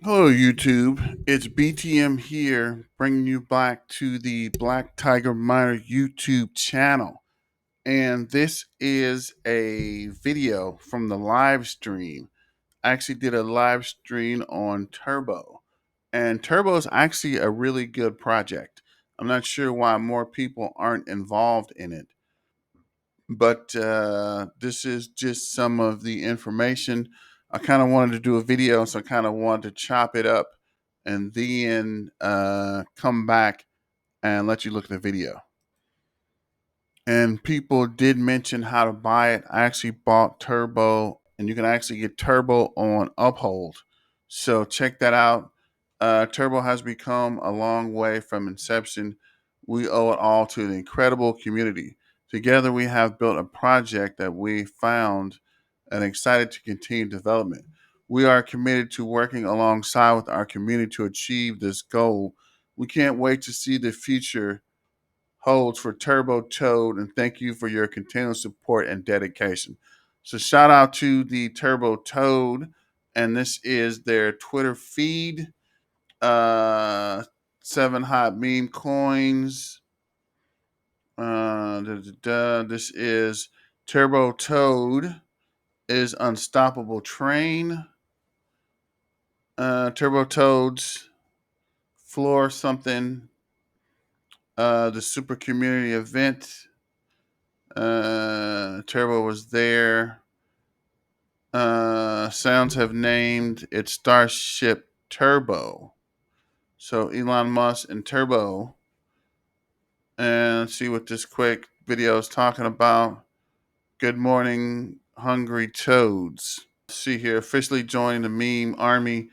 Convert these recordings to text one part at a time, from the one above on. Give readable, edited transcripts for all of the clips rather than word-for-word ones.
Hello, YouTube. It's BTM here, bringing you back to the Black Tiger Miner YouTube channel. And this is a video from the live stream. I actually did a live stream on Turbo. And Turbo is actually a really good project. I'm not sure why more people aren't involved in it, but this is just some of the information. I kind of wanted to do a video, so I kind of wanted to chop it up and then come back and let you look at the video. And people did mention how to buy it. I actually bought Turbo, and you can actually get Turbo on Uphold. So check that out. Turbo has become a long way from inception. We owe it all to the incredible community. Together, we have built a project that we found and excited to continue development. We are committed to working alongside with our community to achieve this goal. We can't wait to see the future holds for Turbo Toad, and thank you for your continued support and dedication. So, shout out to the Turbo Toad, and this is their Twitter feed. Uh, 7 hot meme coins. This is Turbo Toad is Unstoppable Train. Turbo Toad's Floor something. The Super Community Event. Turbo was there. Sounds have named it Starship Turbo. So Elon Musk and Turbo. And see what this quick video is talking about. Good morning, hungry toads. See here, officially joining the meme army.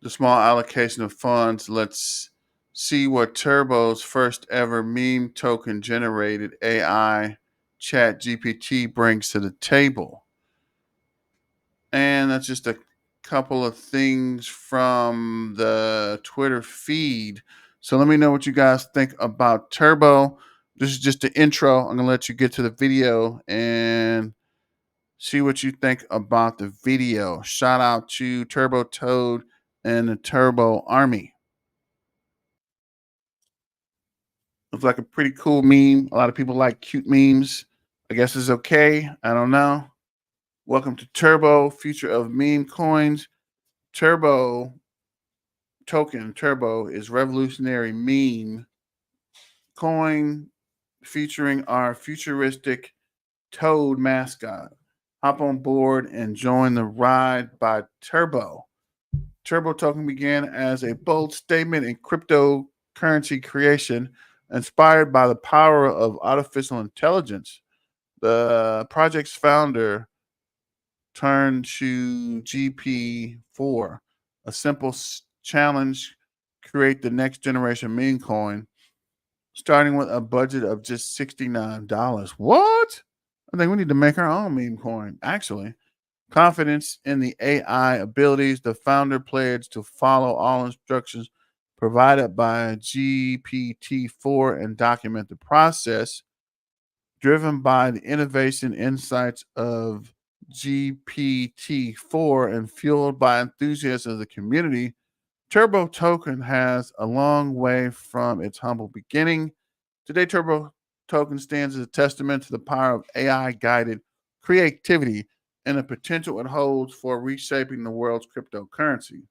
The small allocation of funds. Let's see what Turbo's first ever meme token generated AI Chat GPT brings to the table. And that's just a couple of things from the Twitter feed. So let me know what you guys think about Turbo. This is just the intro. I'm going to let you get to the video and see what you think about the video. Shout out to Turbo Toad and the Turbo Army. Looks like a pretty cool meme. A lot of people like cute memes. I guess it's okay. I don't know. Welcome to Turbo, future of meme coins. Turbo token Turbo is revolutionary meme coin featuring our futuristic toad mascot. Hop on board and join the ride by Turbo. Turbo token began as a bold statement in cryptocurrency creation, inspired by the power of artificial intelligence. The project's founder turned to GP4, a simple challenge: create the next generation meme coin, starting with a budget of just $69. What? I think we need to make our own meme coin, actually. Confidence in the AI abilities, the founder pledged to follow all instructions provided by GPT-4 and document the process. Driven by the innovation insights of GPT-4 and fueled by enthusiasm of the community, Turbo Token has a long way from its humble beginning. Today, Turbo Token stands as a testament to the power of AI guided creativity and the potential it holds for reshaping the world's cryptocurrency.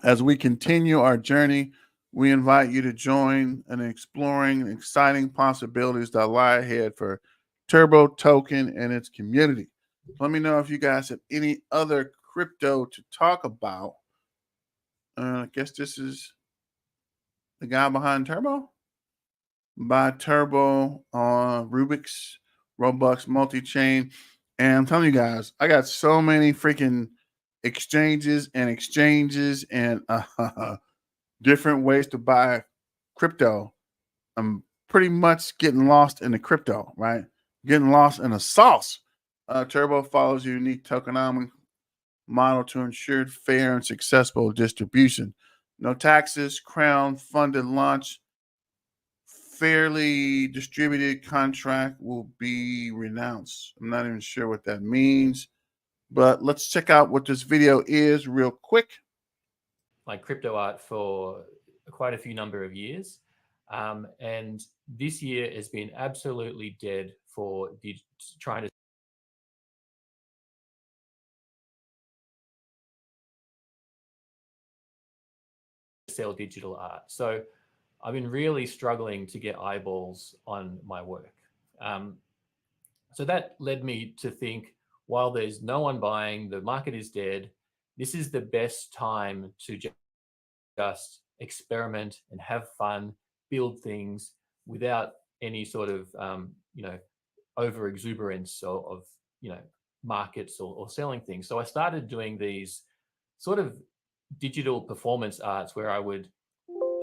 As we continue our journey, we invite you to join in exploring exciting possibilities that lie ahead for Turbo Token and its community. Let me know if you guys have any other crypto to talk about. I guess this is the guy behind Turbo. By Turbo on Rubik's Robux multi-chain. And I'm telling you guys, I got so many freaking exchanges and different ways to buy crypto. I'm pretty much getting lost in the crypto, right? Getting lost in the sauce. Turbo follows a unique tokenomic model to ensure fair and successful distribution. No taxes, crown funded launch, fairly distributed contract will be renounced. I'm not even sure what that means, But let's check out what this video is real quick. like crypto art for quite a few number of years. And this year has been absolutely dead for trying to sell digital art. So I've been really struggling to get eyeballs on my work. Um, so that led me to think, while there's no one buying, the market is dead, this is the best time to just experiment and have fun, build things without any sort of over exuberance of markets or selling things. So I started doing these sort of digital performance arts where I would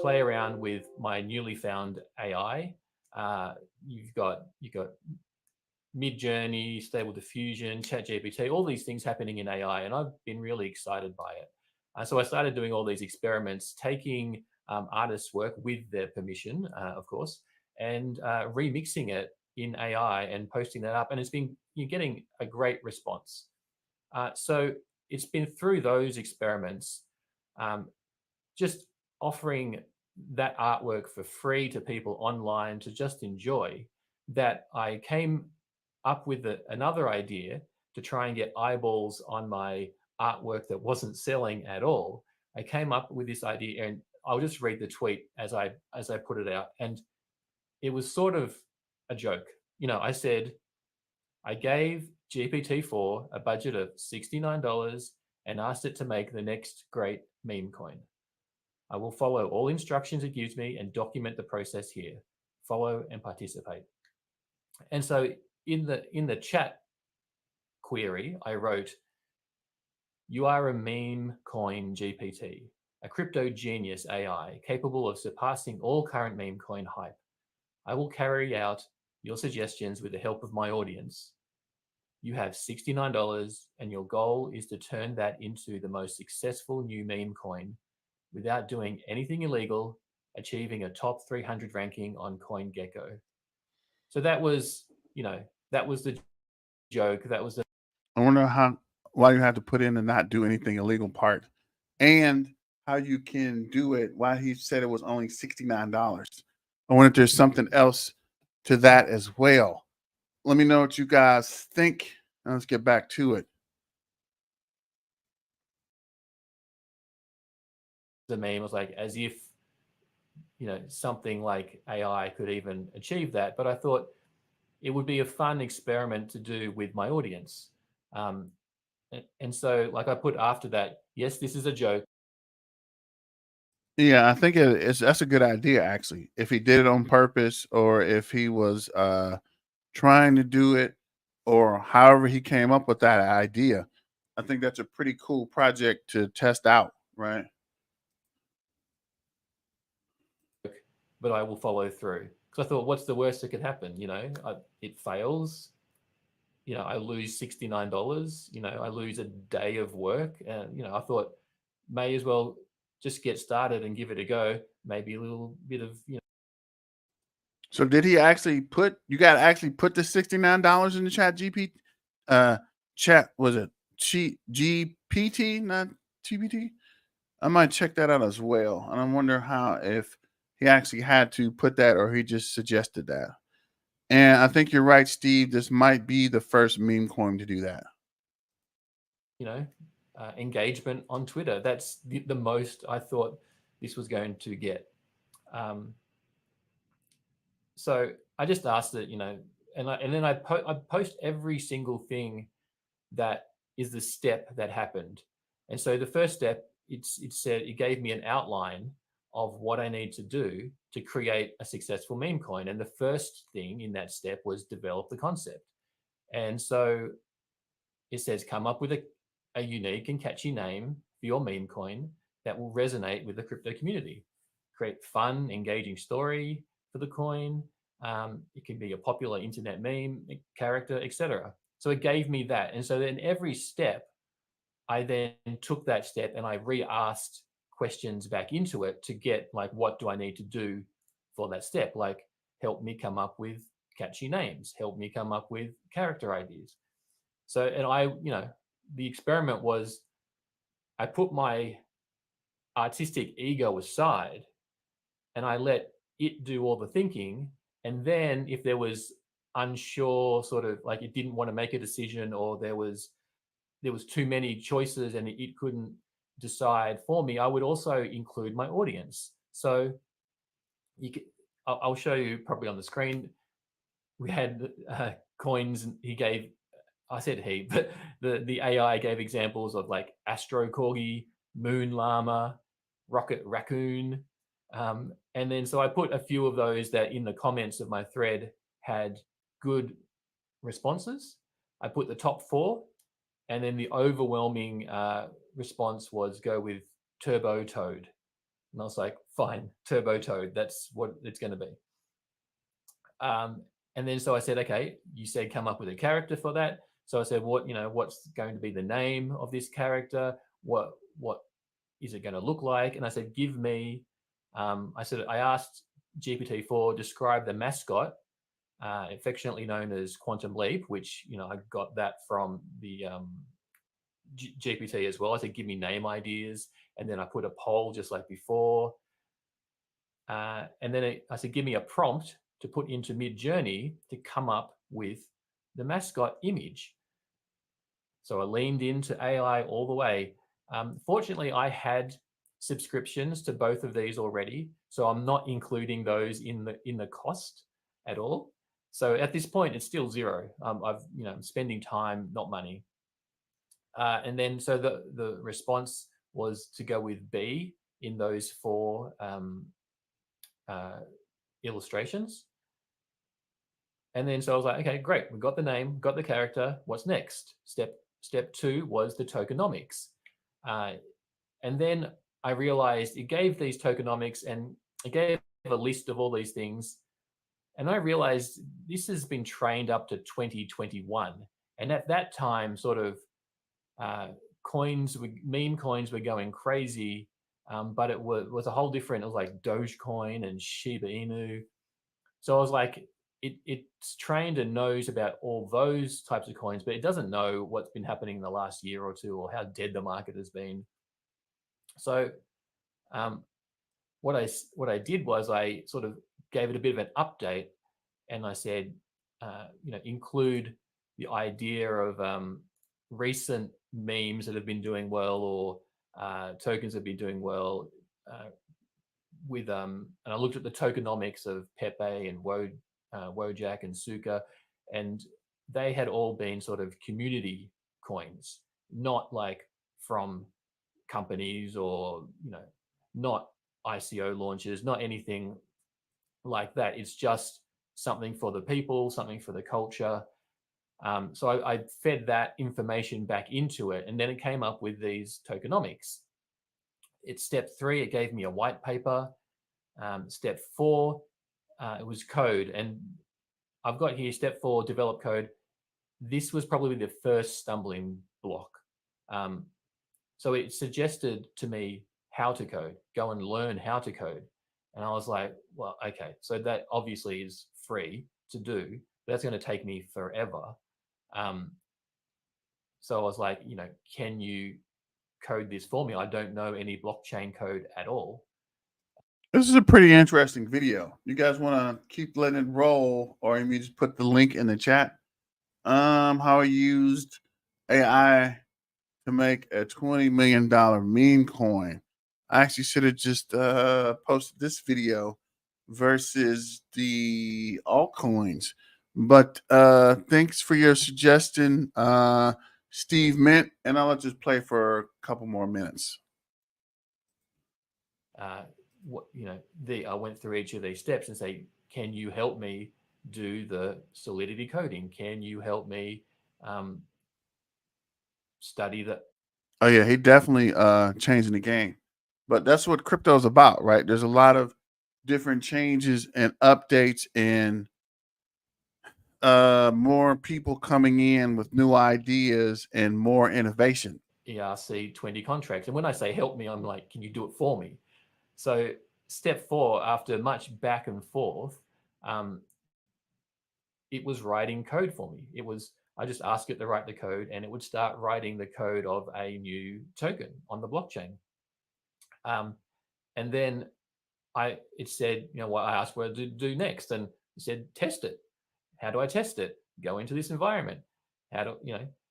play around with my newly found AI. You've got Mid-Journey, Stable Diffusion, ChatGPT, all these things happening in AI, and I've been really excited by it. So I started doing all these experiments, taking artists' work with their permission, of course, and remixing it in AI and posting that up. And you're getting a great response. So it's been through those experiments, um, just offering that artwork for free to people online to just enjoy, that I came up with another idea to try and get eyeballs on my artwork that wasn't selling at all. I came up with this idea, and I'll just read the tweet as I put it out. And it was sort of a joke. I said, I gave GPT-4 a budget of $69 and asked it to make the next great meme coin. I will follow all instructions it gives me and document the process here. Follow and participate. And so in the chat query, I wrote, "You are a meme coin GPT, a crypto genius AI capable of surpassing all current meme coin hype. I will carry out your suggestions with the help of my audience. You have $69 and your goal is to turn that into the most successful new meme coin without doing anything illegal, achieving a top 300 ranking on CoinGecko." So that was the joke. That was the I wonder why you had to put in the not do anything illegal part, and how you can do it. Why he said it was only $69. I wonder if there's something else to that as well. Let me know what you guys think. Let's get back to it. meme. Was like as if something like AI could even achieve that. But I thought it would be a fun experiment to do with my audience. Um, and so, like I put after that, yes, this is a joke. Yeah, I think that's a good idea actually. If he did it on purpose, or if he was trying to do it, or however he came up with that idea, I think that's a pretty cool project to test out, right? But I will follow through because I thought, what's the worst that could happen? It fails. I lose $69. I lose a day of work, and I thought, may as well just get started and give it a go. Maybe a little bit of So did he actually put you got to actually put the $69 in the chat GP chat was it GPT, not GPT? I might check that out as well. And I wonder how if he actually had to put that or he just suggested that. And I think you're right, Steve. This might be the first meme coin to do that. you know engagement on Twitter. That's the most I thought this was going to get. Um, so I just asked it, and then I post every single thing that is the step that happened. And so the first step, it gave me an outline of what I need to do to create a successful meme coin. And the first thing in that step was develop the concept. And so it says come up with a unique and catchy name for your meme coin that will resonate with the crypto community. Create fun, engaging story for the coin. It can be a popular internet meme character, etc. So it gave me that. And so then every step, I then took that step and I re-asked questions back into it to get like, what do I need to do for that step? Like, help me come up with catchy names, help me come up with character ideas. So, and I, the experiment was I put my artistic ego aside and I let it do all the thinking. And then if there was unsure, sort of like it didn't want to make a decision, or there was too many choices and it couldn't decide for me, I would also include my audience. So you can, I'll show you probably on the screen. We had coins, and he gave. I said he, but the AI gave examples of like Astro Corgi, Moon Llama, Rocket Raccoon, and then so I put a few of those that in the comments of my thread had good responses. I put the top four, and then the overwhelming response was go with Turbo Toad, and I was like, fine, Turbo Toad, that's what it's going to be. Um, and then so I said, okay, you said come up with a character for that. So I said, what's going to be the name of this character? What is it going to look like? And I said, give me. I asked GPT-4 describe the mascot, affectionately known as Quantum Leap, which I got that from the GPT as well. I said, give me name ideas, and then I put a poll just like before. And then I said, give me a prompt to put into Mid-Journey to come up with the mascot image. So I leaned into AI all the way. Fortunately, I had subscriptions to both of these already, so I'm not including those in the cost at all. So at this point, it's still zero. I'm spending time, not money. And then so the response was to go with B in those four illustrations. And then so I was like, okay, great. We got the name, got the character. What's next? Step two was the tokenomics. And then I realized it gave these tokenomics and it gave a list of all these things. And I realized this has been trained up to 2021. And at that time, sort of meme coins were going crazy. But it was a whole different, it was like Dogecoin and Shiba Inu. So I was like, it's trained and knows about all those types of coins, but it doesn't know what's been happening in the last year or two or how dead the market has been. So what I did was I sort of gave it a bit of an update, and I said, include the idea of recent memes that have been doing well, or tokens that have been doing well. And I looked at the tokenomics of Pepe and Wojak and Suka, and they had all been sort of community coins, not like from companies or not ICO launches, not anything like that. It's just something for the people, something for the culture. So I fed that information back into it, and then it came up with these tokenomics. It's step 3. It gave me a white paper. Step 4, it was code. And I've got here step 4, develop code. This was probably the first stumbling block. So it suggested to me how to code, go and learn how to code. And I was like, well, okay, so that obviously is free to do, but that's going to take me forever. So I was like, can you code this for me? I don't know any blockchain code at all. This is a pretty interesting video. You guys want to keep letting it roll, or you just put the link in the chat? How I used AI to make a $20 million meme coin. I actually should have just posted this video versus the altcoins. But thanks for your suggestion, Steve Mint, and I'll just play for a couple more minutes. I went through each of these steps and say, can you help me do the Solidity coding? Can you help me study that? Oh yeah, he definitely changing the game. But that's what crypto is about, right? There's a lot of different changes and updates, and more people coming in with new ideas and more innovation. ERC20 contracts. And when I say help me, I'm like, can you do it for me? So step 4, after much back and forth, it was writing code for me. It was I just ask it to write the code, and it would start writing the code of a new token on the blockchain. Um, and then it said, what I asked what to do next, and it said test it. How do I test it? Go into this environment. How do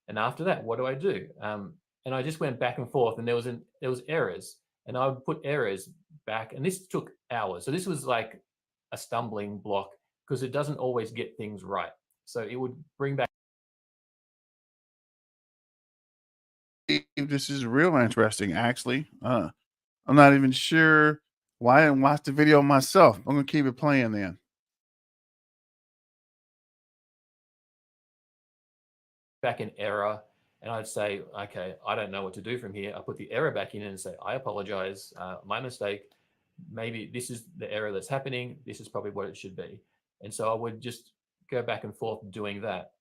And after that, what do I do? And I just went back and forth, and there was errors, and I would put errors back, and this took hours. So this was like a stumbling block because it doesn't always get things right. So it would bring back. This is real interesting, actually. I'm not even sure why I didn't watch the video myself. I'm gonna keep it playing then. back an error, and I'd say, okay, I don't know what to do from here. I put the error back in and say, I apologize, my mistake. Maybe this is the error that's happening. This is probably what it should be. And so I would just go back and forth doing that.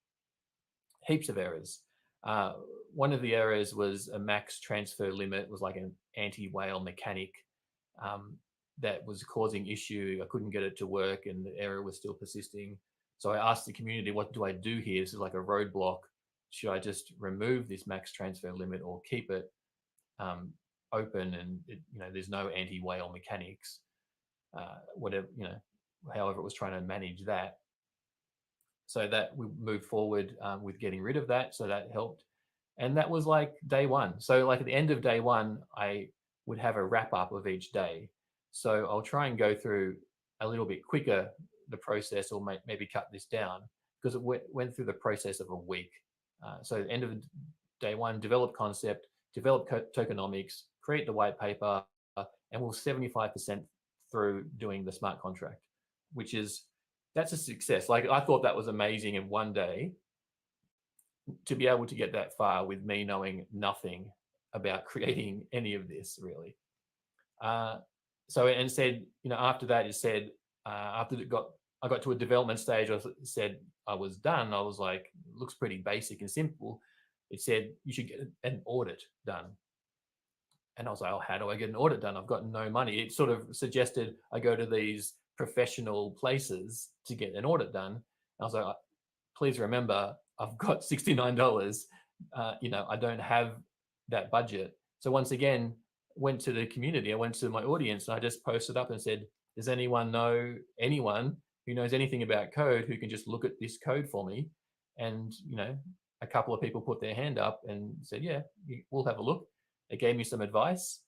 Heaps of errors. One of the errors was a max transfer limit, was like an anti-whale mechanic um, that was causing issue. I couldn't get it to work, and the error was still persisting. So I asked the community, what do I do here? This is like a roadblock. Should I just remove this max transfer limit or keep it open and there's no anti-whale mechanics, whatever, however it was trying to manage that. So that we moved forward with getting rid of that. So that helped. And that was like day one. So like at the end of day one, I would have a wrap up of each day. So I'll try and go through a little bit quicker the process, or maybe cut this down, because it went through the process of a week. So end of day one, develop concept, develop tokenomics, create the white paper, and we're 75% through doing the smart contract, which is, that's a success. Like I thought that was amazing in one day to be able to get that far with me knowing nothing about creating any of this really. So and said, after that it said, after I got to a development stage, I said I was done. I was like, looks pretty basic and simple. It said you should get an audit done. And I was like, oh, how do I get an audit done? I've got no money. It sort of suggested I go to these professional places to get an audit done. And I was like, please remember, I've got $69. I don't have that budget. So once again, went to the community. I went to my audience, and I just posted up and said, does anyone know anyone who knows anything about code who can just look at this code for me? And, a couple of people put their hand up and said, yeah, we'll have a look. They gave me some advice.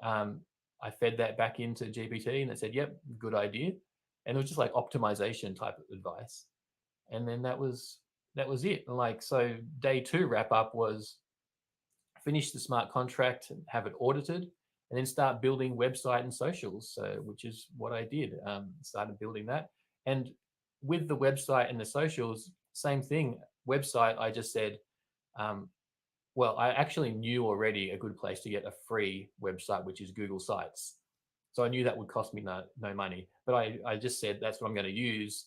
I fed that back into GPT, and it said, yep, good idea. And it was just like optimization type of advice. And then that was it. And like, so day two wrap up was finish the smart contract and have it audited, and then start building website and socials, which is what I did. Started building that. And with the website and the socials, same thing. Website, I just said, well, I actually knew already a good place to get a free website, which is Google Sites. So I knew that would cost me no money. But I just said, that's what I'm going to use.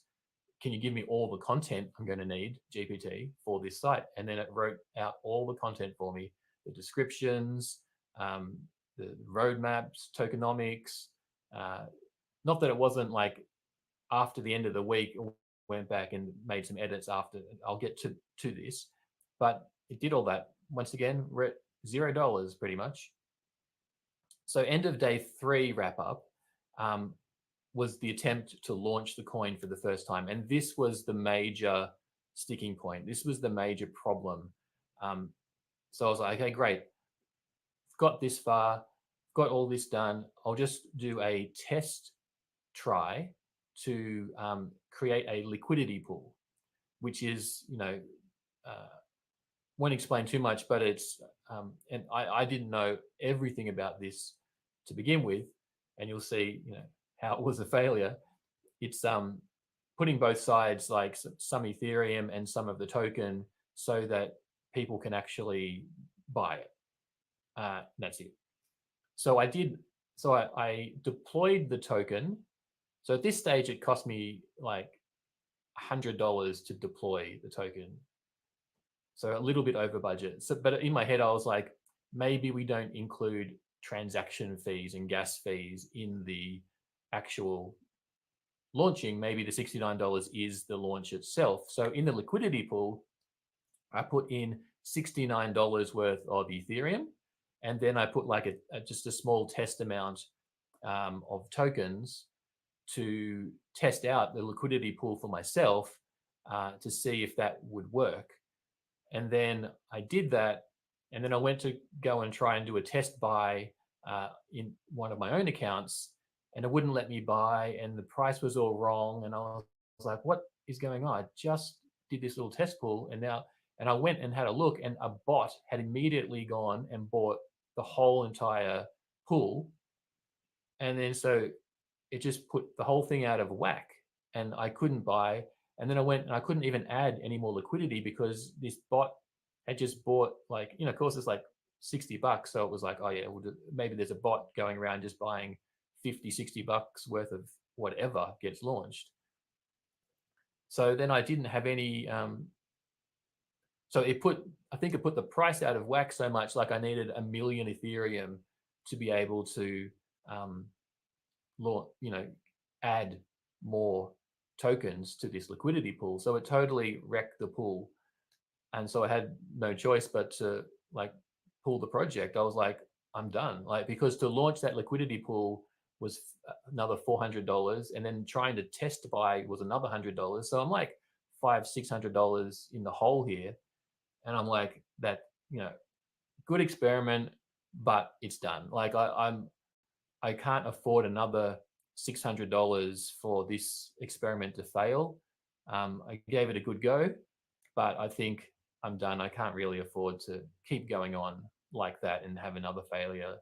Can you give me all the content I'm going to need, GPT, for this site? And then it wrote out all the content for me, the descriptions, the roadmaps, tokenomics. Not that it wasn't like after the end of the week, went back and made some edits after. I'll get to this. But it did all that. Once again, we're at $0 pretty much. So end of day three wrap up was the attempt to launch the coin for the first time. And this was the major sticking point. This was the major problem. So I was like, okay, great. Got this far, got all this done. I'll just do a test try to create a liquidity pool, which is, won't explain too much, but it's, and I didn't know everything about this to begin with. And you'll see, how it was a failure. It's putting both sides, like some Ethereum and some of the token, so that people can actually buy it. That's it. So I did. So I deployed the token. So at this stage, it cost me like $100 to deploy the token. So a little bit over budget. So, but in my head, I was like, maybe we don't include transaction fees and gas fees in the actual launching. Maybe the $69 is the launch itself. So in the liquidity pool, I put in $69 worth of Ethereum, and then I put like just a small test amount of tokens to test out the liquidity pool for myself to see if that would work. And then I did that, and then I went to go and try and do a test buy in one of my own accounts, and it wouldn't let me buy, and the price was all wrong, and I was like, "What is going on? I just did this little test pool, and now." And I went and had a look, and a bot had immediately gone and bought the whole entire pool, and then so it just put the whole thing out of whack, and I couldn't buy. And then I went and I couldn't even add any more liquidity because this bot had just bought, like, of course it's like $60. So it was like, oh yeah, well, maybe there's a bot going around just buying 50, $60 worth of whatever gets launched. So then I didn't have any, so I think it put the price out of whack so much, like I needed 1 million Ethereum to be able to, um, add more tokens to this liquidity pool. So it totally wrecked the pool. And so I had no choice but to like pull the project. I was like, I'm done. Like, because to launch that liquidity pool was another $400, and then trying to test buy was another $100. So I'm like $500-$600 in the hole here. And I'm like, that, good experiment, but it's done. Like I can't afford another $600 for this experiment to fail. I gave it a good go, but I think I'm done. I can't really afford to keep going on like that and have another failure.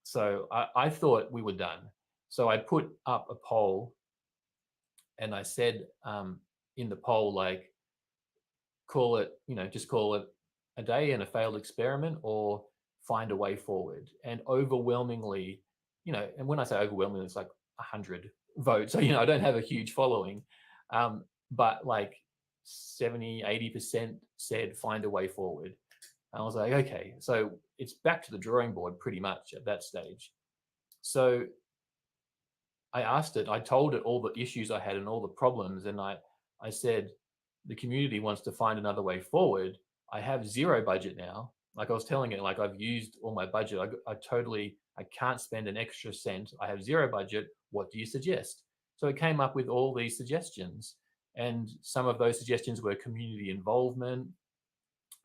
So I thought we were done. So I put up a poll, and I said in the poll, like, call it, just call it a day and a failed experiment, or find a way forward. And overwhelmingly, and when I say overwhelmingly, it's like 100 votes. So, I don't have a huge following, but like 70-80% said find a way forward. And I was like, okay, so it's back to the drawing board pretty much at that stage. So I told it all the issues I had and all the problems, and I said, the community wants to find another way forward. I have zero budget now. Like I was telling it, like, I've used all my budget. I can't spend an extra cent. I have zero budget. What do you suggest? So it came up with all these suggestions. And some of those suggestions were community involvement,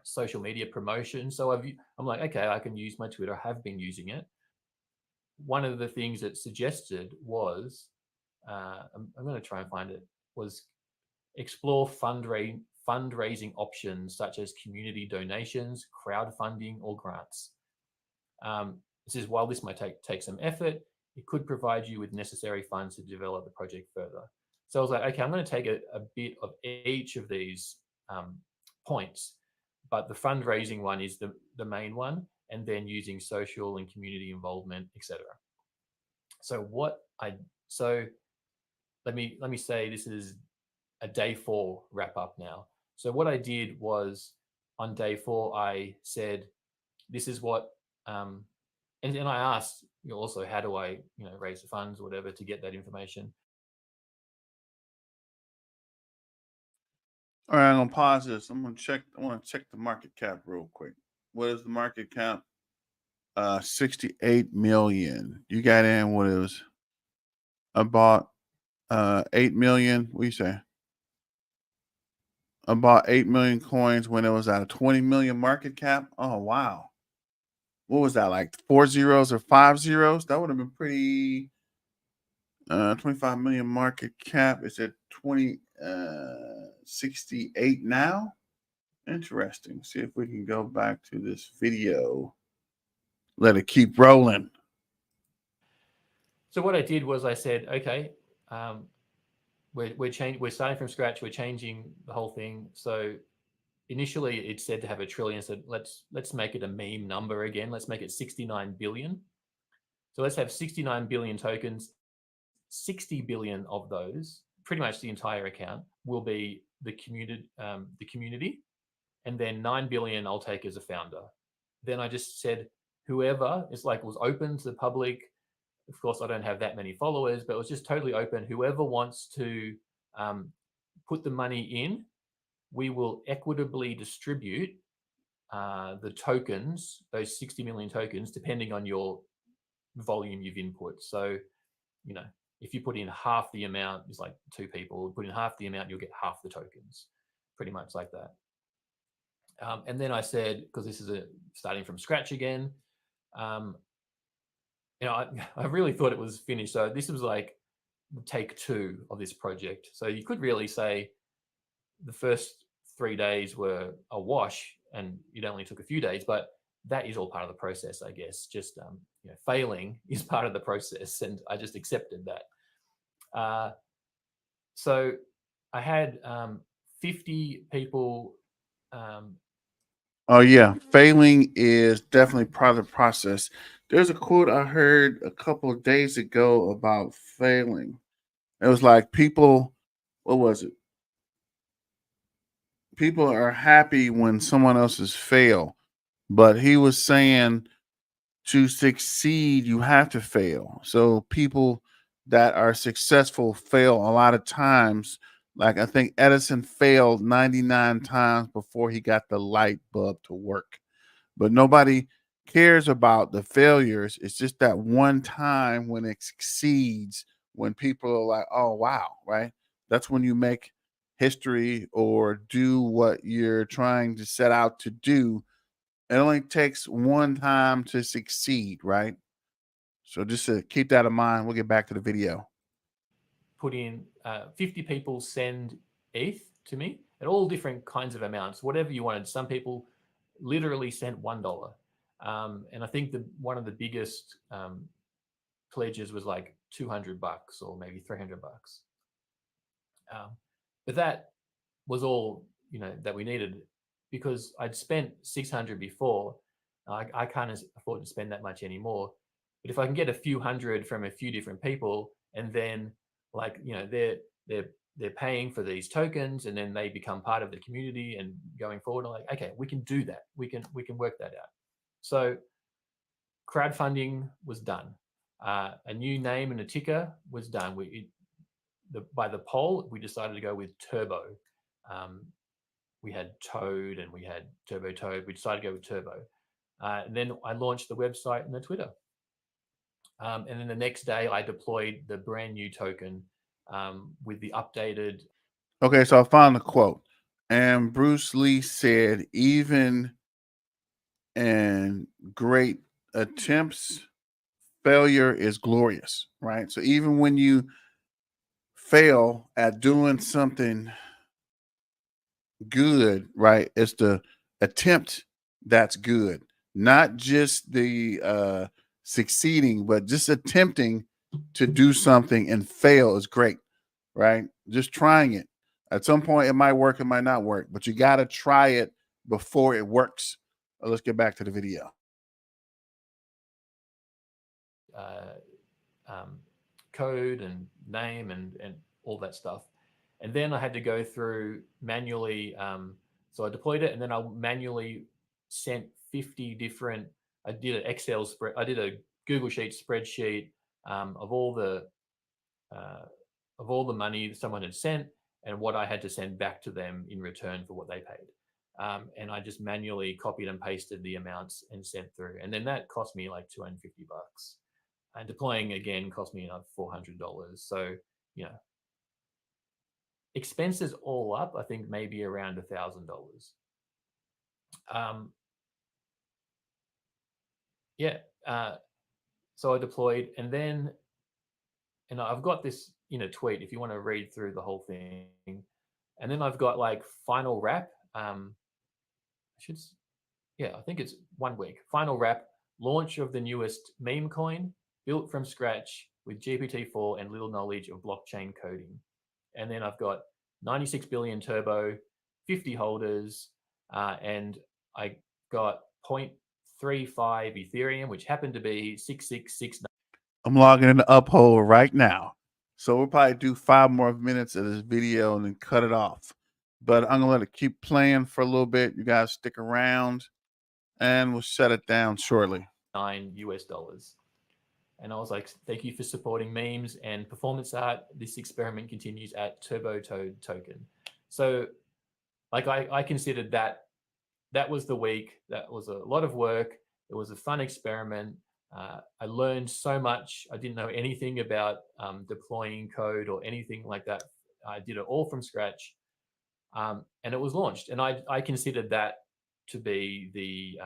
social media promotion. So I'm like, okay, I can use my Twitter. I have been using it. One of the things it suggested was, I'm going to try and find it, was explore fundraising options such as community donations, crowdfunding, or grants. This is, while this might take some effort, it could provide you with necessary funds to develop the project further. So I was like, okay, I'm going to take a bit of each of these points, but the fundraising one is the main one, and then using social and community involvement, etc. So let me say this is a day 4 wrap up now. So what I did was, on day 4, I said, this is what, and I asked also, how do I, raise the funds or whatever to get that information. All right, I'm gonna pause this. I want to check the market cap real quick. What is the market cap? 68 million. You got in what it was about 8 million. What do you say? About 8 million coins when it was at a 20 million market cap. Oh wow. What was that, like 4 zeros or 5 zeros? That would have been pretty. 25 million market cap. It's at 68 now. Interesting. See if we can go back to this video. Let it keep rolling. So what I did was I said, okay, we're starting from scratch. We're changing the whole thing. So initially it said to have a trillion. So let's make it a meme number again. Let's make it 69 billion. So let's have 69 billion tokens. 60 billion of those, pretty much the entire account, will be the community, and then 9 billion I'll take as a founder. Then I just said, whoever is was open to the public. Of course, I don't have that many followers, but it was just totally open. Whoever wants to put the money in, we will equitably distribute the tokens, those 60 million tokens, depending on your volume you've input. So, you know, if you put in half the amount, it's like two people, put in half the amount, you'll get half the tokens, pretty much like that. And then I said, because this is starting from scratch again, um, I really thought it was finished. So this was like take two of this project. So you could really say the first 3 days were a wash and it only took a few days, but that is all part of the process, I guess. Just failing is part of the process, and I just accepted that. So I had 50 people. Oh yeah, failing is definitely part of the process. There's a quote I heard a couple of days ago about failing. It was like people, what was it? People are happy when someone else's fail, but he was saying to succeed, you have to fail. So people that are successful fail a lot of times. Like I think Edison failed 99 times before he got the light bulb to work. But nobody cares about the failures. It's just that one time when it succeeds, when people are like, oh, wow, right? That's when you make history or do what you're trying to set out to do. It only takes one time to succeed, right? So just to keep that in mind, we'll get back to the video. Put in 50 people send ETH to me at all different kinds of amounts, whatever you wanted. Some people literally sent $1. And I think one of the biggest pledges was like $200 or maybe $300. Um, but that was all that we needed because I'd spent 600 before. I can't afford to spend that much anymore. But if I can get a few hundred from a few different people, and then they're they're paying for these tokens, and then they become part of the community, and going forward, I'm like, okay, we can do that. We can work that out. So crowdfunding was done. A new name and a ticker was done. By the poll, we decided to go with Turbo. Um, we had Toad and we had Turbo Toad. We decided to go with Turbo. And then I launched the website and the Twitter. And then the next day, I deployed the brand new token with the updated. Okay, so I found the quote. And Bruce Lee said, even in great attempts, failure is glorious, right? So even when you fail at doing something good, right? It's the attempt that's good, not just the succeeding, but just attempting to do something and fail is great, right? Just trying it. At some point, it might work, it might not work, but you got to try it before it works. Let's get back to the video. Uh, um, Code and name and all that stuff. And then I had to go through manually. So I deployed it, and then I manually sent 50 different. I did an Excel spread. I did a Google Sheet spreadsheet um, of all the uh, of all the money that someone had sent and what I had to send back to them in return for what they paid. And I just manually copied and pasted the amounts and sent through. And then that cost me like $250. And deploying again cost me like $400. So, you know, expenses all up, I think maybe around $1,000. Um, yeah. So I deployed, and I've got this in a tweet if you want to read through the whole thing. And then I've got like final wrap. I should, yeah, I think it's 1 week. Final wrap, launch of the newest meme coin, built from scratch with GPT-4 and little knowledge of blockchain coding. And then I've got 96 billion turbo, 50 holders, and I got 0.35 Ethereum, which happened to be 6669. I'm logging in the Uphold right now. So we'll probably do 5 more minutes of this video and then cut it off. But I'm going to let it keep playing for a little bit. You guys stick around and we'll shut it down shortly. $US. And I was like, thank you for supporting memes and performance art. This experiment continues at Turbo Toad Token. So like I considered that was the week. That was a lot of work. It was a fun experiment. I learned so much. I didn't know anything about deploying code or anything like that. I did it all from scratch, and it was launched. And I considered that to be the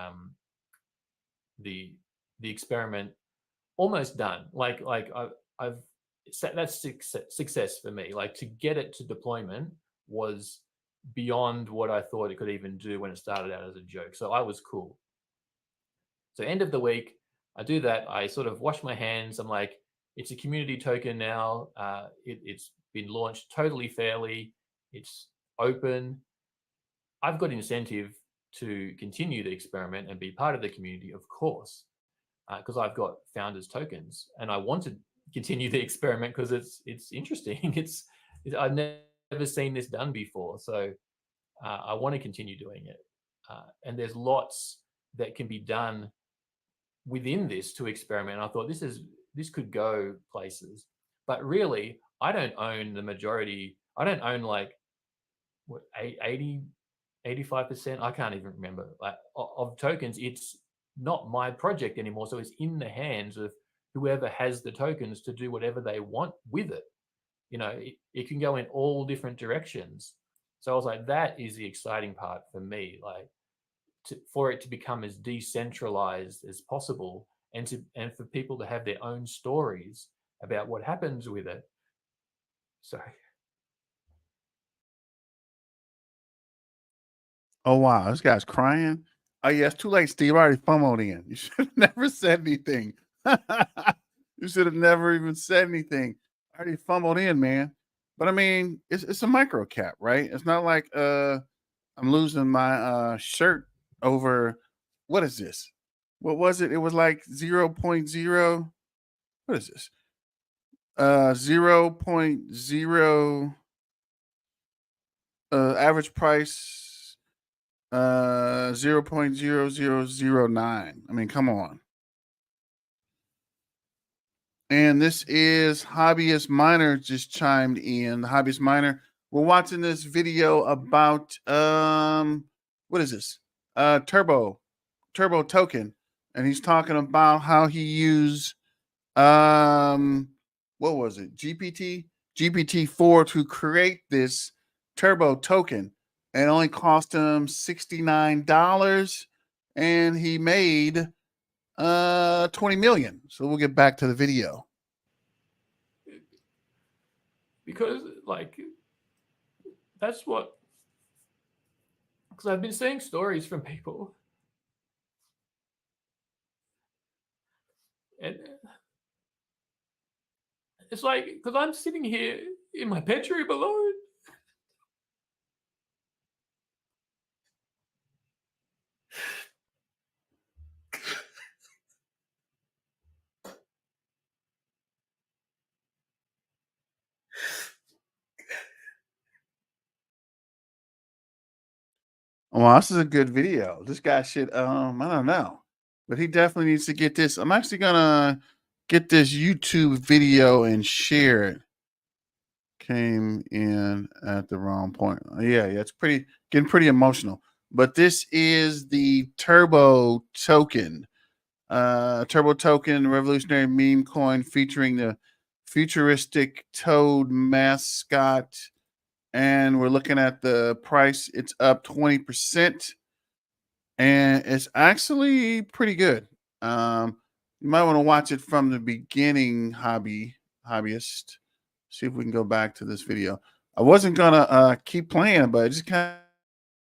the experiment almost done. I've that's success for me. Like to get it to deployment was beyond what I thought it could even do when it started out as a joke. So I was cool. So end of the week, I do that. I sort of wash my hands. I'm like, it's a community token now. It's been launched totally fairly. It's open. I've got incentive to continue the experiment and be part of the community, of course, because I've got founders tokens, and I want to continue the experiment because it's interesting. I've never seen this done before, so I want to continue doing it. And there's lots that can be done within this to experiment. I thought this could go places, but really, I don't own the majority. I don't own like what 80 85%, I can't even remember, like of tokens. It's not my project anymore, so it's in the hands of whoever has the tokens to do whatever they want with it. It can go in all different directions. So I was like, that is the exciting part for me, like for it to become as decentralized as possible, and for people to have their own stories about what happens with it. Sorry. Oh wow, this guy's crying. Oh yeah, it's too late, Steve. I already FOMO'd in. You should have never said anything. You should have never even said anything. I already FOMO'd in, man. But I mean, it's a micro cap, right? It's not like I'm losing my shirt over what is this? What was it? It was like 0.0. What is this? 0.0 average price 0.0009. I mean, come on. And this is Hobbyist Miner just chimed in. The Hobbyist Miner. We're watching this video about what is this? Turbo token. And he's talking about how he used what was it? GPT-4 to create this turbo token. And it only cost him $69 and he made 20 million. So we'll get back to the video. Because that's what, because I've been seeing stories from people, and it's like, because I'm sitting here in my bedroom alone. Well, this is a good video. This guy should I don't know. But he definitely needs to get this. I'm actually gonna get this YouTube video and share it. Came in at the wrong point. Yeah, it's getting pretty emotional. But this is the Turbo token. Turbo token, revolutionary meme coin featuring the futuristic toad mascot. And we're looking at the price. It's up 20%. And it's actually pretty good. You might want to watch it from the beginning, hobbyist. See if we can go back to this video. I wasn't gonna keep playing, but I just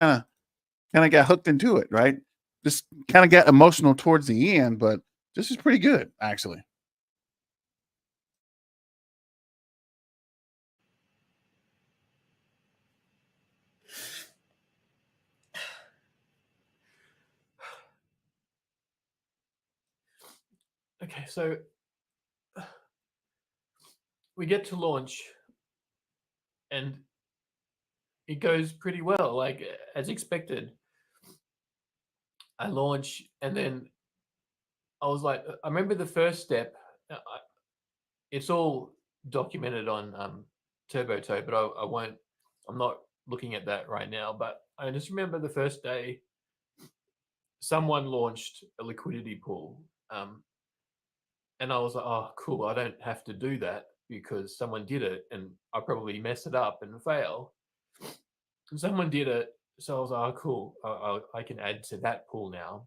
of got hooked into it, right? Just kind of got emotional towards the end, but this is pretty good, actually. Okay, so we get to launch, and it goes pretty well, like as expected. I launch, and then I was like, I remember the first step. It's all documented on TurboToad, but I won't. I'm not looking at that right now. But I just remember the first day someone launched a liquidity pool. And I was like, oh, cool. I don't have to do that because someone did it and I probably mess it up and fail. And someone did it. So I was like, oh, cool. I can add to that pool now.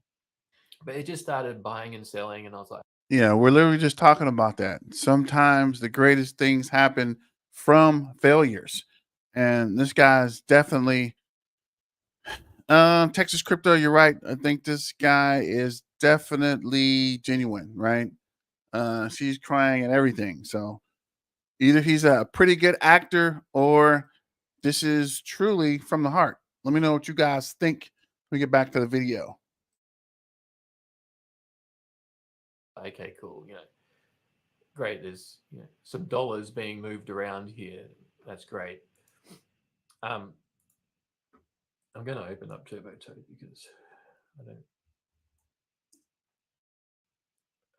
But it just started buying and selling. And I was like, Yeah, we're literally just talking about that. Sometimes the greatest things happen from failures. And this guy's definitely Texas crypto, you're right. I think this guy is definitely genuine, right? She's crying and everything. So either he's a pretty good actor or this is truly from the heart. Let me know what you guys think when we get back to the video. okay, cool. Great. There's some dollars being moved around here. That's great. Um, I'm going to open up TurboTo because I don't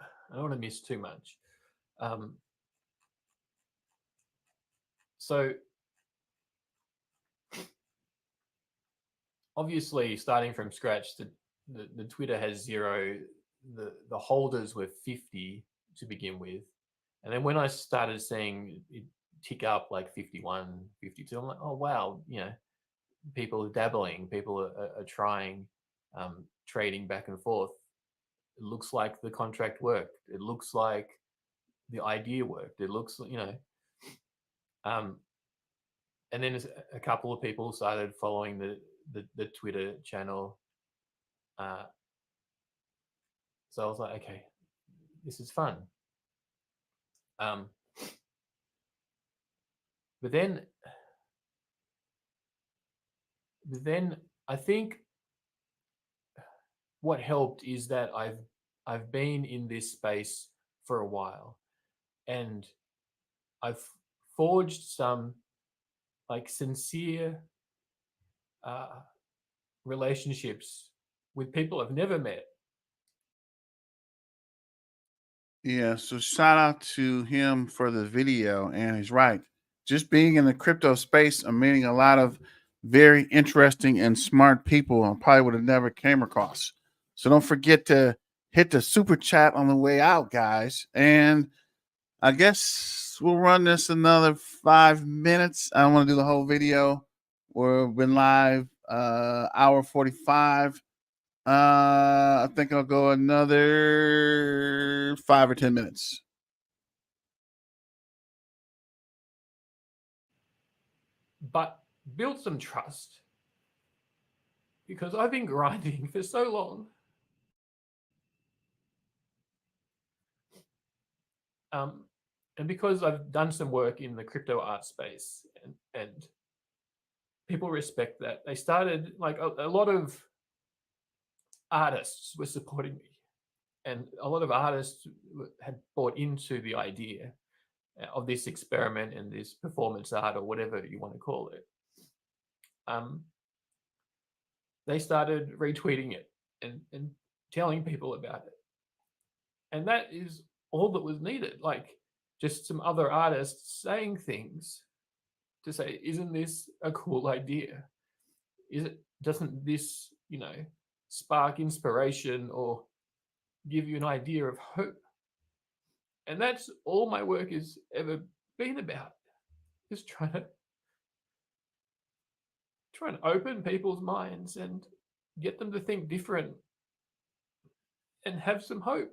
I don't want to miss too much. Um, so obviously, starting from scratch, the Twitter has zero. The holders were 50 to begin with, and then when I started seeing it tick up like 51, 52, I'm like, oh wow, people are dabbling, people are trying, trading back and forth. It looks like the contract worked. It looks like the idea worked. It looks, um, and then a couple of people started following the Twitter channel. Uh, so I was like, okay, this is fun. Um, but then I think what helped is that I've been in this space for a while, and I've forged some like sincere uh, relationships with people I've never met. Yeah, so shout out to him for the video. And he's right. Just being in the crypto space, I'm meeting a lot of very interesting and smart people I probably would have never came across. So don't forget to hit the super chat on the way out, guys. And I guess we'll run this another 5 minutes. I don't want to do the whole video. We've been live hour 45. I think I'll go another 5 or 10 minutes. But build some trust because I've been grinding for so long. And because I've done some work in the crypto art space, and people respect that. They started like a lot of artists were supporting me, and a lot of artists had bought into the idea of this experiment and this performance art or whatever you want to call it. They started retweeting it and telling people about it. And that is all that was needed. Like just some other artists saying things to say, isn't this a cool idea? Doesn't this, spark inspiration or give you an idea of hope? And that's all my work has ever been about. Just trying to open people's minds and get them to think different and have some hope.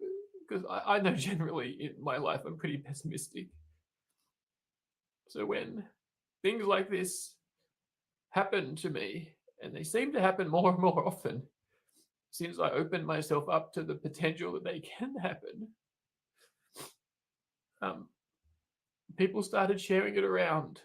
Because I know generally in my life I'm pretty pessimistic. So when things like this happen to me, and they seem to happen more and more often since I opened myself up to the potential that they can happen, people started sharing it around.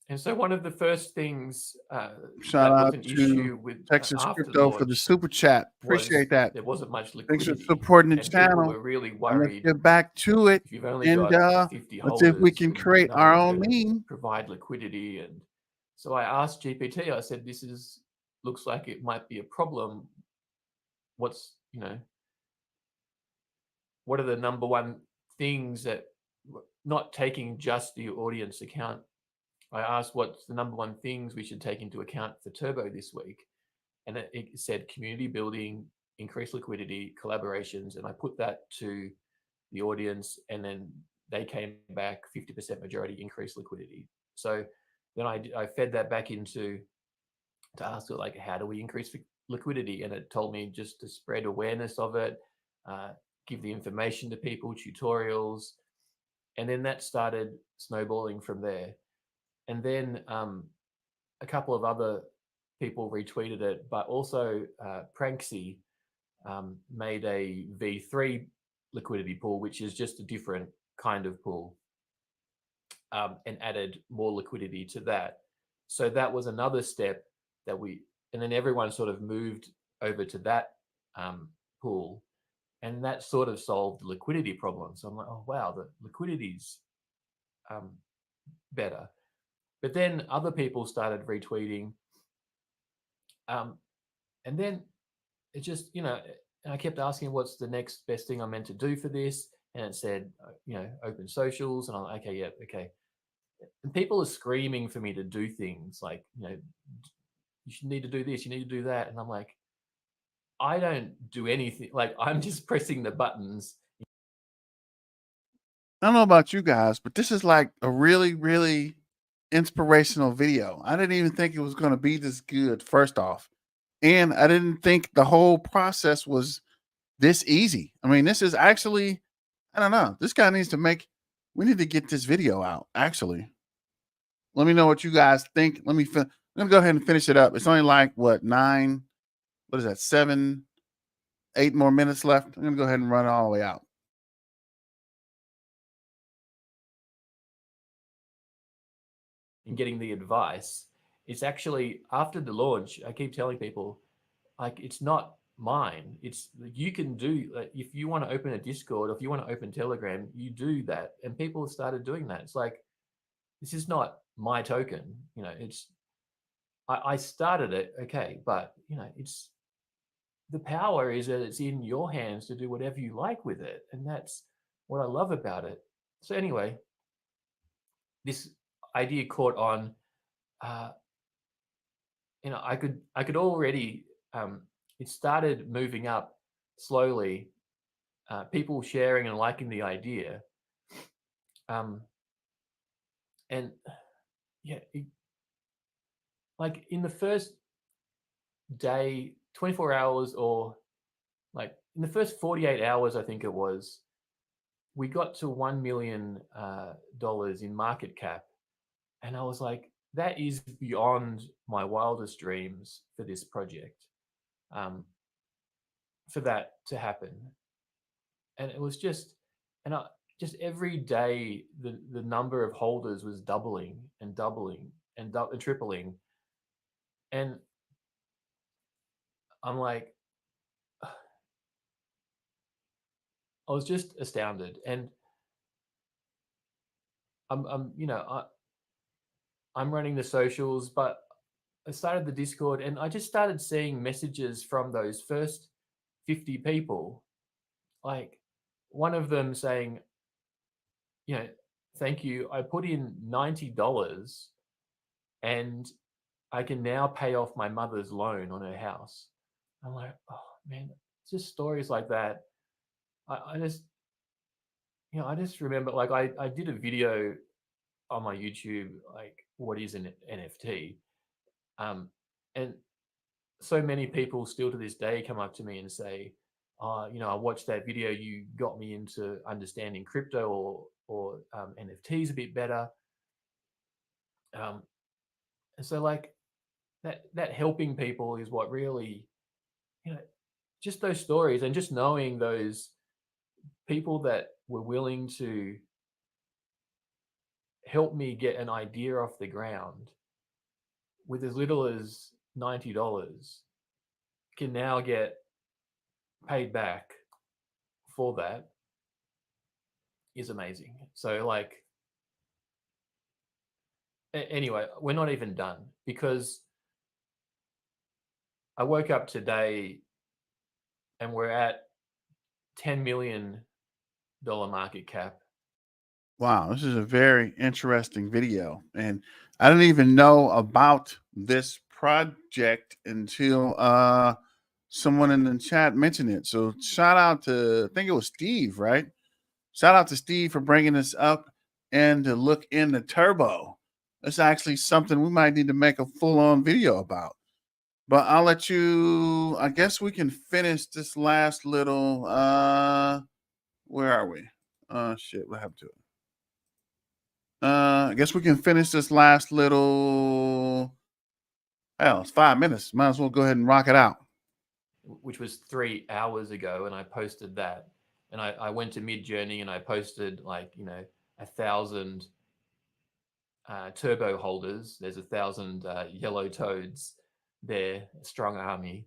And so one of the first things Shout that was out an to issue with Texas after Crypto for the launch super chat. was Appreciate that. there wasn't much Thanks for liquidity, supporting the and people channel. were really And let's worried get back to it. if you've only And got 50 let's see if we holders can and create no our one's own going to meme. provide liquidity. And so I asked GPT, I said, looks like it might be a problem. What are the number one things that, not taking just the audience account I asked what's the number one things we should take into account for Turbo this week, and it said community building, increased liquidity, collaborations, and I put that to the audience, and then they came back 50% majority increased liquidity. So then I fed that back into to ask it like, how do we increase liquidity? And it told me just to spread awareness of it, uh, give the information to people, tutorials, and then that started snowballing from there. And then a couple of other people retweeted it, but also Pranksy made a V3 liquidity pool, which is just a different kind of pool, and added more liquidity to that. So that was another step that and then everyone sort of moved over to that pool, and that sort of solved the liquidity problem. So I'm like, oh wow, the liquidity's better. But then other people started retweeting, and then it just, and I kept asking, what's the next best thing I'm meant to do for this? And it said, open socials, and I'm like, okay, yeah, okay. And people are screaming for me to do things like, you should need to do this, you need to do that, and I'm like, I don't do anything. Like, I'm just pressing the buttons. I don't know about you guys, but this is like a really, really inspirational video. I didn't even think it was going to be this good, first off. And I didn't think the whole process was this easy. I mean, this is actually, I don't know. This guy needs to we need to get this video out, actually. Let me know what you guys think. Let me go ahead and finish it up. It's only like, what is that, 7, 8 more minutes left. I'm going to go ahead and run it all the way out. And getting the advice, it's actually after the launch, I keep telling people, like, it's not mine. It's, you can do, if you want to open a Discord, or if you want to open Telegram, you do that. And people started doing that. It's like, this is not my token. It's, I started it, okay, but it's, the power is that it's in your hands to do whatever you like with it, and that's what I love about it. So anyway, this idea caught on. Uh, I could already. It started moving up slowly. People sharing and liking the idea, and yeah, like in the first day, 24 hours, or like in the first 48 hours, I think it was, we got to $1 million in market cap. And I was like, that is beyond my wildest dreams for this project, for that to happen. And it was just, just every day, the number of holders was doubling and doubling and tripling. And I'm like, I was just astounded. And I'm running the socials, but I started the Discord, and I just started seeing messages from those first 50 people. Like one of them saying, thank you. I put in $90 and I can now pay off my mother's loan on her house. I'm like, oh man, just stories like that. I just, I just remember, like, I did a video on my YouTube, like, what is an NFT? And so many people still to this day come up to me and say, I watched that video, you got me into understanding crypto or NFTs a bit better. And so, like, that helping people is what really, just those stories, and just knowing those people that were willing to help me get an idea off the ground with as little as $90 can now get paid back for that is amazing. So, like, anyway, we're not even done, because I woke up today and we're at $10 million market cap. Wow, this is a very interesting video. And I didn't even know about this project until someone in the chat mentioned it. So shout out to, I think it was Steve, right? Shout out to Steve for bringing this up and to look into turbo. That's actually something we might need to make a full-on video about. But I'll let you, I guess we can finish this last little where are we? Shit, what happened to it? I guess we can finish this last little. Hell, it's 5 minutes. Might as well go ahead and rock it out. which was 3 hours ago, and I posted that. And I went to Mid Journey and I posted like 1,000 turbo holders. There's 1,000 yellow toads there, a strong army.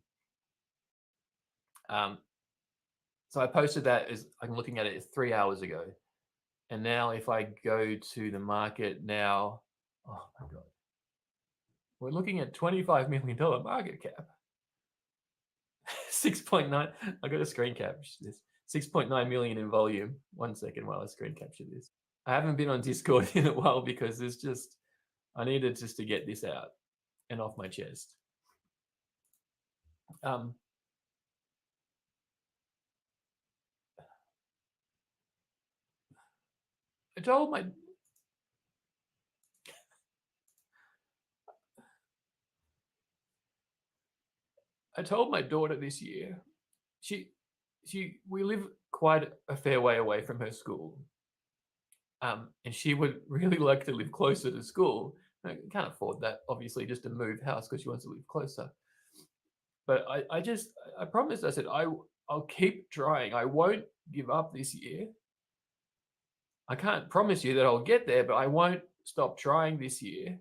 Um, so I posted that as I'm looking at it 3 hours ago, and now if I go to the market now, oh my god, we're looking at $25 million market cap. 6.9. I got a screen capture this. 6.9 million in volume. 1 second while I screen capture this. I haven't been on Discord in a while because there's just I needed just to get this out and off my chest. I told my daughter this year. We live quite a fair way away from her school, and she would really like to live closer to school. I can't afford that, obviously, just to move house because she wants to live closer. But I promised. I said I'll keep trying. I won't give up this year. I can't promise you that I'll get there, but I won't stop trying this year,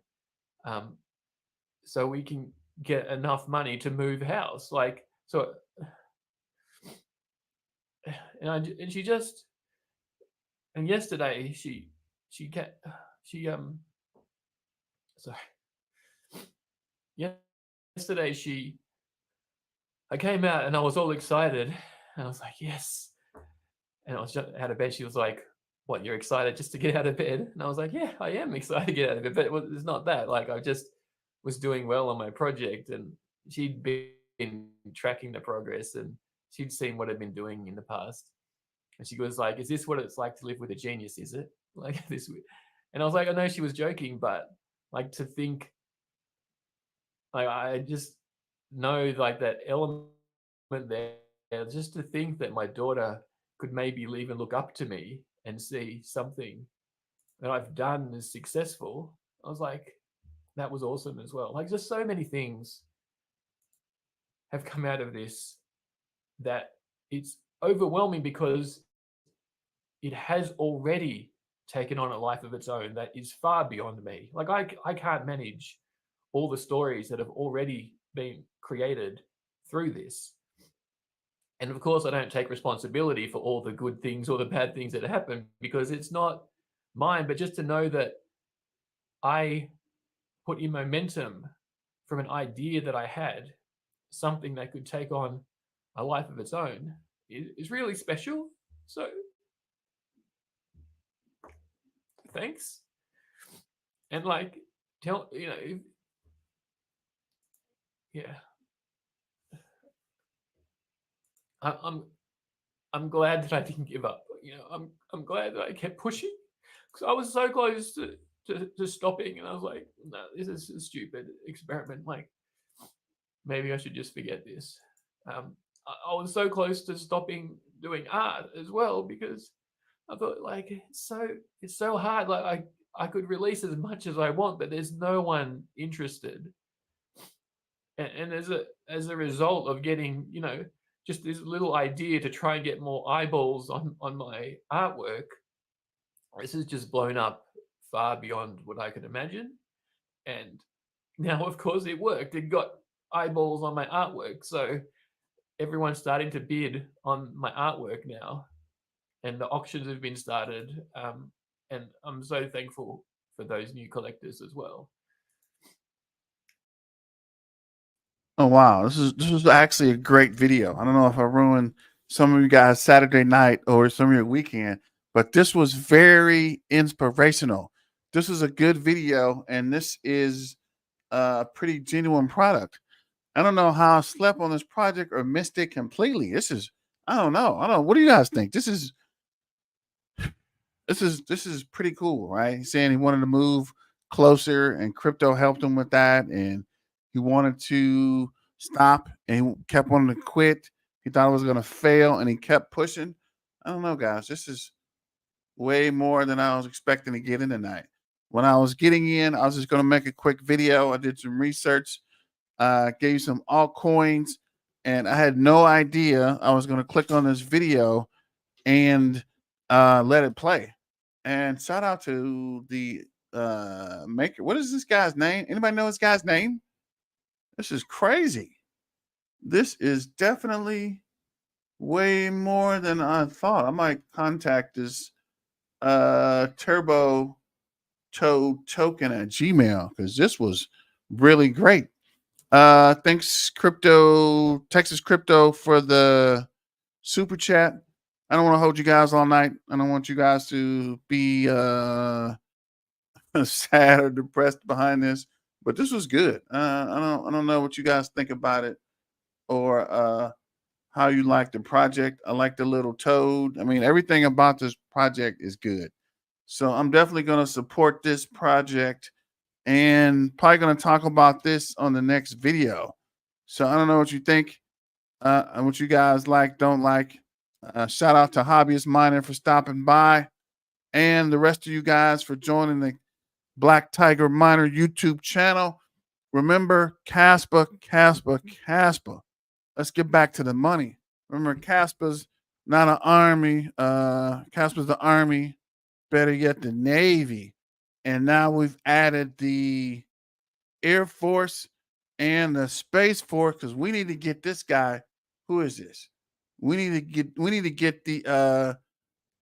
so we can get enough money to move house. Like so, and she just and yesterday she sorry. Yesterday I came out and I was all excited and I was like, yes. And I was just out of bed. She was like, what, you're excited just to get out of bed? And I was like, yeah, I am excited to get out of bed, but it's not that. Like, I just was doing well on my project, and she'd been tracking the progress, and she'd seen what I'd been doing in the past. And she was like, is this what it's like to live with a genius? Is it like this? And I was like, I know she was joking, but like to think, like, I just know like that element there, just to think that my daughter could maybe even look up to me and see something that I've done as successful. I was like, that was awesome as well. Like, just so many things have come out of this that it's overwhelming because it has already taken on a life of its own that is far beyond me. Like, I can't manage all the stories that have already been created through this. And of course, I don't take responsibility for all the good things or the bad things that happen because it's not mine. But just to know that I put in momentum from an idea that I had, something that could take on a life of its own, is really special. So thanks. And like, yeah, I'm glad that I didn't give up. I'm glad that I kept pushing because I was so close to stopping, and I was like, no, this is a stupid experiment. Like, maybe I should just forget this. I was so close to stopping doing art as well because I thought, like, it's so hard. Like, I could release as much as I want, but there's no one interested. And as a result of getting just this little idea to try and get more eyeballs on my artwork, this has just blown up far beyond what I could imagine. And now, of course, it worked. It got eyeballs on my artwork, so everyone's starting to bid on my artwork now, and the auctions have been started. And I'm so thankful for those new collectors as well. Oh wow, this is actually a great video. I don't know if I ruined some of you guys' Saturday night or some of your weekend, but this was very inspirational. This is a good video, and this is a pretty genuine product. I don't know how I slept on this project or missed it completely. This is, I don't know. I don't know. What do you guys think? This is pretty cool, right? He's saying he wanted to move closer, and crypto helped him with that, and he wanted to stop, and he kept wanting to quit. He thought it was going to fail, and he kept pushing. I don't know, guys. This is way more than I was expecting to get in tonight. When I was getting in, I was just going to make a quick video. I did some research, gave you some altcoins, and I had no idea I was going to click on this video and let it play. And shout out to the maker. What is this guy's name? Anybody know this guy's name? This is crazy. This is definitely way more than I thought. I might contact this Turbo Toad token at Gmail because this was really great. Thanks, Crypto Texas Crypto, for the super chat. I don't want to hold you guys all night. I don't want you guys to be sad or depressed behind this, but this was good. I don't know what you guys think about it, or how you like the project. I like the little toad. I mean, everything about this project is good. So I'm definitely going to support this project, and probably going to talk about this on the next video. So I don't know what you think, and what you guys like, don't like. Shout out to Hobbyist Miner for stopping by, and the rest of you guys for joining the Black Tiger Miner YouTube channel. Remember, Caspa, Caspa, Caspa. Let's get back to the money. Remember, Caspa's not an army. Caspa's the army, better yet, the Navy. And now we've added the Air Force and the Space Force because we need to get this guy. Who is this? We need to get the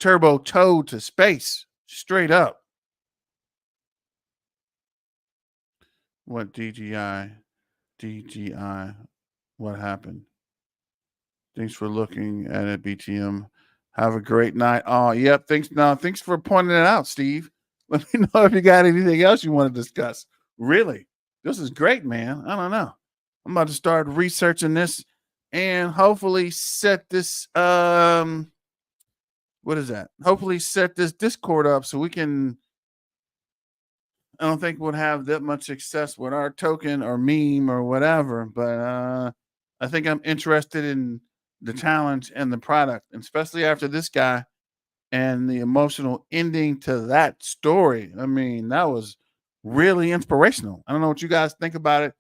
Turbo Toad to space. Straight up. What DGI? DGI. What happened? Thanks for looking at it, BTM. Have a great night. Oh, yep. Thanks. No, thanks for pointing it out, Steve. Let me know if you got anything else you want to discuss. Really, this is great, man. I don't know. I'm about to start researching this and hopefully set this what is that? Hopefully set this Discord up so we can. I don't think we'll have that much success with our token or meme or whatever, but I think I'm interested in the challenge and the product, and especially after this guy and the emotional ending to that story. I mean, that was really inspirational. I don't know what you guys think about it.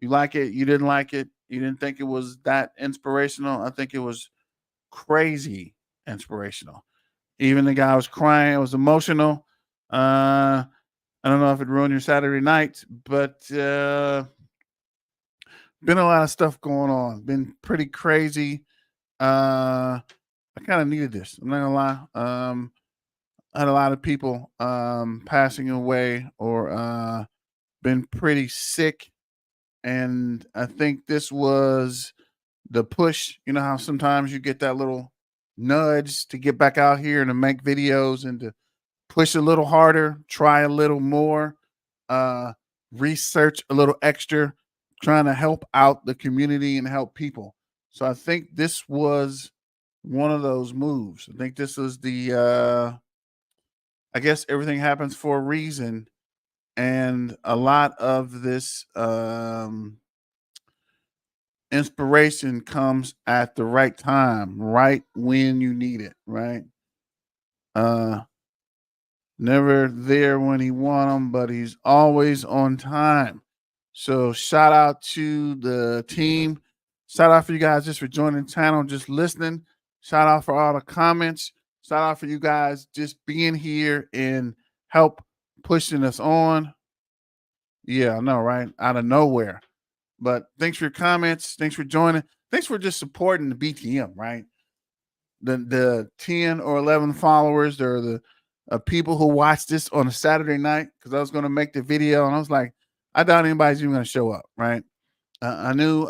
You like it? You didn't like it? You didn't think it was that inspirational? I think it was crazy inspirational. Even the guy was crying. It was emotional. I don't know if it ruined your Saturday night, but been a lot of stuff going on. Been pretty crazy. I kind of needed this. I'm not gonna lie. I had a lot of people passing away or been pretty sick, and I think this was the push. You know how sometimes you get that little nudge to get back out here and to make videos and to push a little harder, try a little more, uh, research a little extra, trying to help out the community and help people. So I think this was one of those moves. I think this was the I guess everything happens for a reason, and a lot of this inspiration comes at the right time, right when you need it, right? Uh Never there when he want him, but he's always on time. So shout out to the team. Shout out for you guys just for joining the channel, just listening. Shout out for all the comments. Shout out for you guys just being here and help pushing us on. Yeah, I know, right? Out of nowhere. But thanks for your comments. Thanks for joining. Thanks for just supporting the BTM, right? The 10 or 11 followers or the people who watched this on a Saturday night, because I was going to make the video and I was like, I doubt anybody's even going to show up, right? I knew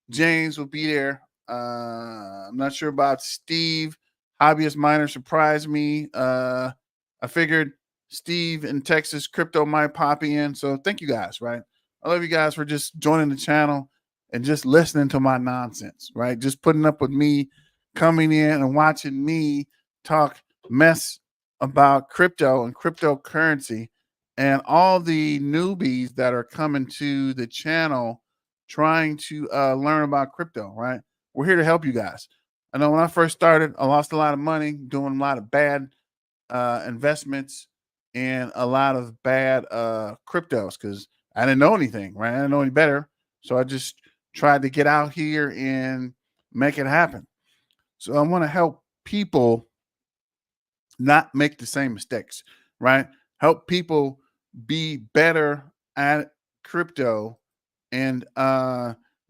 James would be there. I'm not sure about Steve, hobbyist miner surprised me. I figured Steve in Texas crypto might pop in. So thank you guys, right? I love you guys for just joining the channel and just listening to my nonsense, right? Just putting up with me coming in and watching me talk mess about crypto and cryptocurrency and all the newbies that are coming to the channel trying to learn about crypto, right? We're here to help you guys. I know when I first started, I lost a lot of money doing a lot of bad investments and a lot of bad cryptos because I didn't know anything, right? I didn't know any better. So I just tried to get out here and make it happen. So I want to help people not make the same mistakes, right? Help people be better at crypto and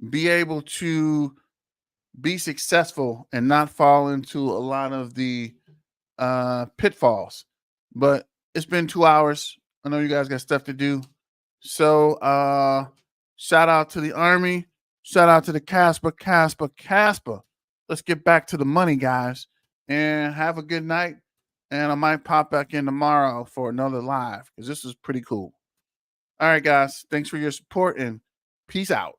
be able to be successful and not fall into a lot of the pitfalls. But it's been 2 hours. I know you guys got stuff to do. So shout out to the army. Shout out to the Casper. Let's get back to the money, guys. And have a good night. And I might pop back in tomorrow for another live because this is pretty cool. All right, guys. Thanks for your support and peace out.